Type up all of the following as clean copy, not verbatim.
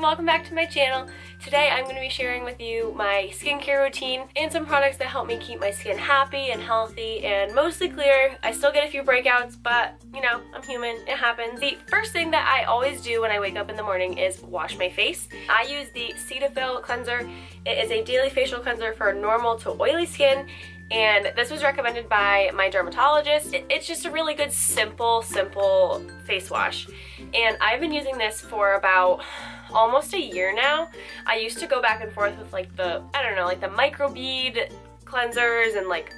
and welcome back to my channel. Today I'm going to be sharing with you my skincare routine and some products that help me keep my skin happy and healthy and mostly clear. I still get a few breakouts, but you know, I'm human, it happens. The first thing that I always do when I wake up in the morning is wash my face. I use the Cetaphil cleanser. It is a daily facial cleanser for normal to oily skin, and this was recommended by my dermatologist. It's just a really good simple face wash, and I've been using this for about almost a year now. I used to go back and forth with like the, I don't know, like the microbead cleansers and like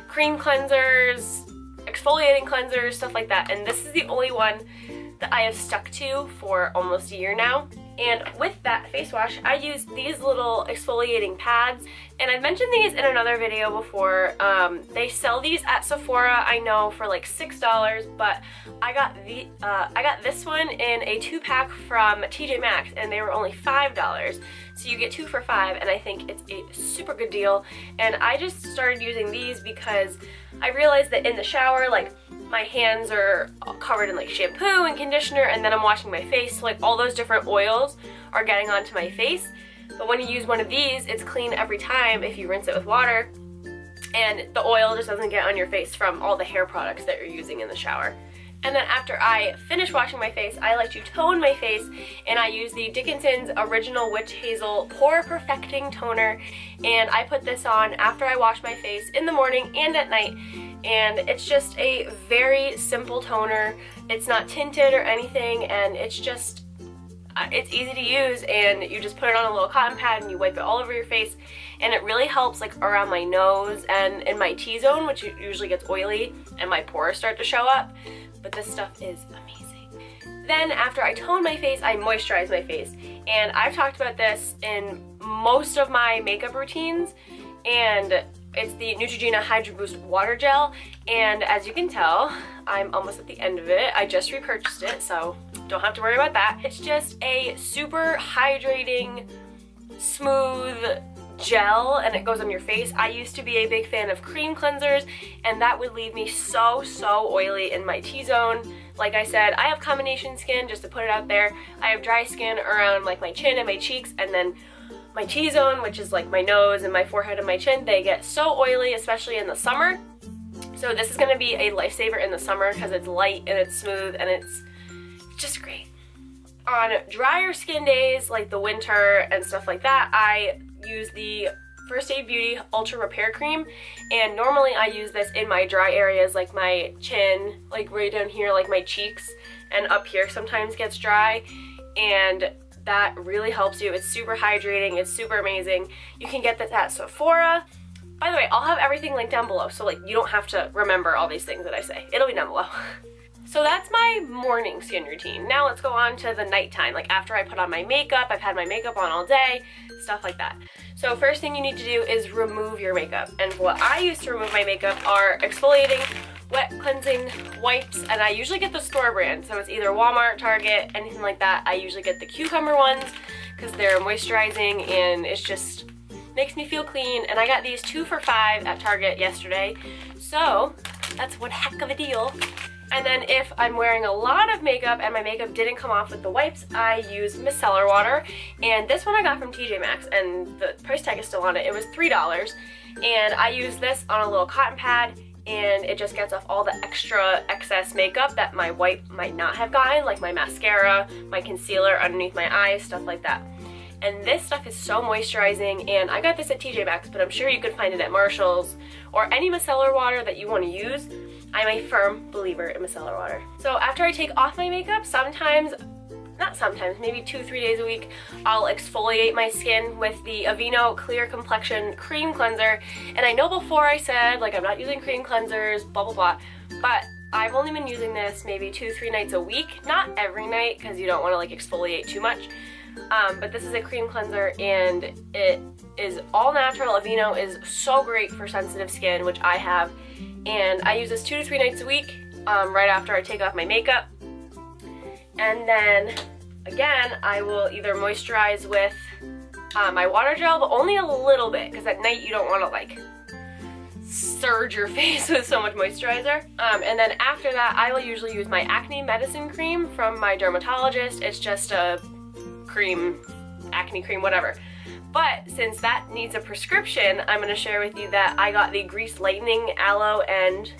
cream cleansers, exfoliating cleansers, stuff like that, and this is the only one that I have stuck to for almost a year now. And with that face wash, I use these little exfoliating pads, and I've mentioned these in another video before. They sell these at Sephora, I know, for like $6, but I got this one in a 2-pack from TJ Maxx, and they were only $5. So you get 2 for $5, and I think it's a super good deal. And I just started using these because I realized that in the shower, like, my hands are covered in like shampoo and conditioner, and then I'm washing my face, so like all those different oils are getting onto my face. But when you use one of these, it's clean every time if you rinse it with water, and the oil just doesn't get on your face from all the hair products that you're using in the shower. And then after I finish washing my face, I like to tone my face, and I use the Dickinson's Original Witch Hazel Pore Perfecting Toner, and I put this on after I wash my face in the morning and at night. And it's just a very simple toner. It's not tinted or anything, and it's just, it's easy to use, and you just put it on a little cotton pad and you wipe it all over your face, and it really helps like around my nose and in my T-zone, which usually gets oily and my pores start to show up. But this stuff is amazing. Then after I tone my face, I moisturize my face, and I've talked about this in most of my makeup routines, and it's the Neutrogena Hydro Boost Water Gel, and as you can tell, I'm almost at the end of it. I just repurchased it, so don't have to worry about that. It's just a super hydrating, smooth gel, and it goes on your face. I used to be a big fan of cream cleansers, and that would leave me so oily in my T-zone. Like I said, I have combination skin, just to put it out there. I have dry skin around like my chin and my cheeks, and then my T-zone, which is like my nose and my forehead and my chin, they get so oily, especially in the summer. So this is going to be a lifesaver in the summer because it's light and it's smooth and it's just great. On drier skin days like the winter and stuff like that, I use the First Aid Beauty Ultra Repair Cream, and normally I use this in my dry areas like my chin, like right down here, like my cheeks, and up here sometimes gets dry, and that really helps you. It's super hydrating, it's super amazing. You can get this at Sephora. By the way, I'll have everything linked down below, so like you don't have to remember all these things that I say. It'll be down below. So that's my morning skin routine. Now let's go on to the nighttime, like after I put on my makeup, I've had my makeup on all day, stuff like that. So first thing you need to do is remove your makeup. And what I use to remove my makeup are exfoliating, wet cleansing wipes, and I usually get the store brand, so it's either Walmart, Target, anything like that. I usually get the cucumber ones because they're moisturizing and it's just makes me feel clean, and I got these 2 for $5 at Target yesterday, so that's one heck of a deal. And then if I'm wearing a lot of makeup and my makeup didn't come off with the wipes, I use micellar water, and this one I got from TJ Maxx, and the price tag is still on it. It was $3, and I use this on a little cotton pad, and it just gets off all the extra excess makeup that my wipe might not have gotten, like my mascara, my concealer underneath my eyes, stuff like that. And this stuff is so moisturizing, and I got this at TJ Maxx, but I'm sure you could find it at Marshall's or any micellar water that you want to use. I'm a firm believer in micellar water. So after I take off my makeup, maybe 2-3 days a week, I'll exfoliate my skin with the Aveeno Clear Complexion Cream Cleanser. And I know before I said, like, I'm not using cream cleansers, blah, blah, blah, but I've only been using this maybe 2-3 nights a week. Not every night, because you don't want to, like, exfoliate too much. But this is a cream cleanser, and it is all natural. Aveeno is so great for sensitive skin, which I have. And I use this 2-3 nights a week, right after I take off my makeup. And then, again, I will either moisturize with my water gel, but only a little bit, because at night you don't want to, like, surge your face with so much moisturizer. And then after that, I will usually use my acne medicine cream from my dermatologist. It's just a cream, acne cream, whatever. But since that needs a prescription, I'm going to share with you that I got the Grease Lightening Aloe and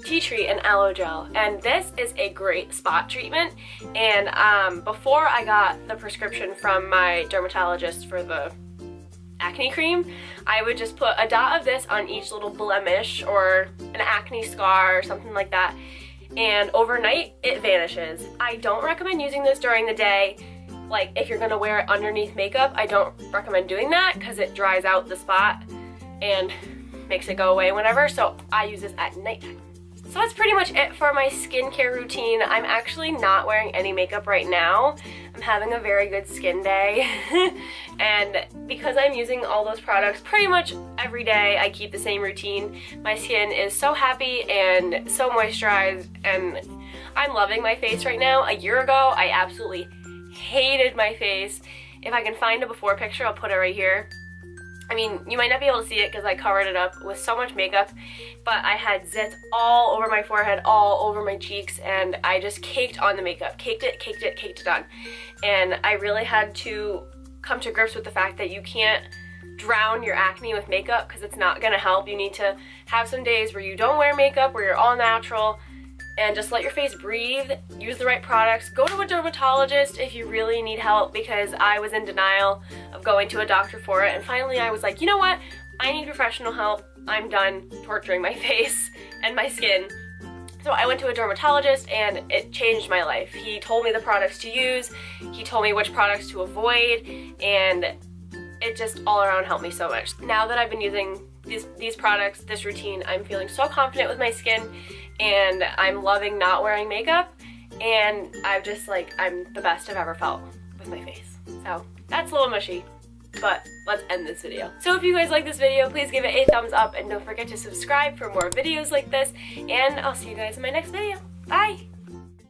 Tea Tree and Aloe Gel, and this is a great spot treatment. And before I got the prescription from my dermatologist for the acne cream, I would just put a dot of this on each little blemish or an acne scar or something like that, and overnight it vanishes. I don't recommend using this during the day. Like, if you're gonna wear it underneath makeup, I don't recommend doing that because it dries out the spot and makes it go away whenever, so I use this at nighttime. So that's pretty much it for my skincare routine. I'm actually not wearing any makeup right now. I'm having a very good skin day. And because I'm using all those products pretty much every day, I keep the same routine. My skin is so happy and so moisturized, and I'm loving my face right now. A year ago, I absolutely hated my face. If I can find a before picture, I'll put it right here. I mean, you might not be able to see it because I covered it up with so much makeup, but I had zits all over my forehead, all over my cheeks, and I just caked on the makeup. Caked it on. And I really had to come to grips with the fact that you can't drown your acne with makeup because it's not going to help. You need to have some days where you don't wear makeup, where you're all natural, and just let your face breathe, use the right products, go to a dermatologist if you really need help, because I was in denial of going to a doctor for it, and finally I was like, you know what, I need professional help, I'm done torturing my face and my skin. So I went to a dermatologist and it changed my life. He told me the products to use, he told me which products to avoid, and it just all around helped me so much. Now that I've been using these products, this routine, I'm feeling so confident with my skin, and I'm loving not wearing makeup, and I'm the best I've ever felt with my face. So that's a little mushy, but let's end this video. So if you guys like this video, please give it a thumbs up, and don't forget to subscribe for more videos like this, and I'll see you guys in my next video. Bye!